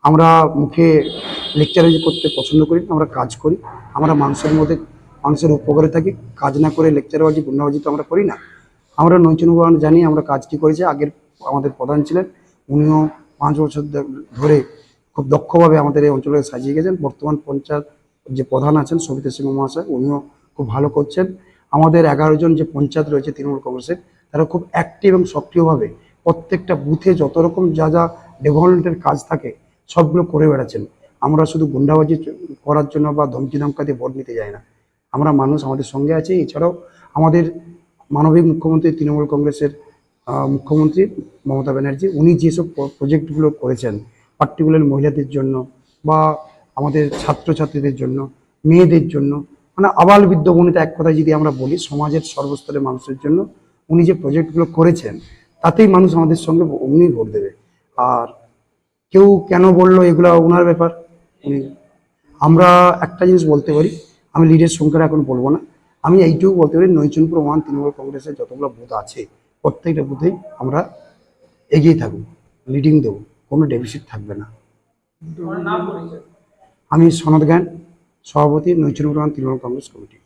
আমরা মুখে লেকচারারি করতে পছন্দ করি না, আমরা কাজ করি। আমরা মানুষের উপকারে থাকি, কাজ না করে লেকচারবাজি গুন্ডাবাজি তো আমরা করি না। আমরা নৈচুন বর্মন জানি আমরা কাজ কি করেছে। আগের আমাদের প্রধান ছিলেন, উনিও 5 বছর ধরে খুব দক্ষভাবে আমাদের এই অঞ্চলকে সাজিয়ে গেছেন। বর্তমান পঞ্চায়েত যে প্রধান আছেন সবিতা সিংহ মহাশয়, উনিও খুব ভালো করছেন। আমাদের 11 জন যে পঞ্চায়েত রয়েছে তৃণমূল কংগ্রেসের, তারা খুব অ্যাক্টিভ এবং সক্রিয়ভাবে প্রত্যেকটা বুথে যত রকম যা ডেভেলপমেন্টের কাজ থাকে সবগুলো করে বেড়াচ্ছেন। আমরা শুধু গুন্ডাবাজি করার জন্য বা ধমকি ধমকা দিয়ে ভোট নিতে যাই না। আমরা মানুষ, আমাদের সঙ্গে আছে। এছাড়াও আমাদের মানবিক মুখ্যমন্ত্রী তৃণমূল কংগ্রেসের মুখ্যমন্ত্রী মমতা ব্যানার্জি, উনি যেসব প্রজেক্টগুলো করেছেন পার্টিকুলার মহিলাদের জন্য বা আমাদের ছাত্রছাত্রীদের জন্য, মেয়েদের জন্য, মানে আবাল বৃদ্ধ বনিতা, এক কথায় যদি আমরা বলি সমাজের সর্বস্তরের মানুষের জন্য উনি যে প্রজেক্টগুলো করেছেন তাতেই মানুষ আমাদের সঙ্গে উনি ভোট দেবে। আর কেউ কেন বললো এগুলো ওনার ব্যাপার। উনি, আমরা একটা জিনিস বলতে পারি, আমি লিডের সংখ্যাটা এখন বলবো না, আমি এইটুকু বলতে পারি নৈচুনপুর 1 তৃণমূল কংগ্রেসের যতগুলো বুথ আছে প্রত্যেকটা বুথেই আমরা এগিয়ে থাকবো, লিডিং দেবো, কোনো ডেফিসিট থাকবে না। আমি সনদ জ্ঞান, সভাপতি নৈচুনপুর 1 তৃণমূল কংগ্রেস কমিটি।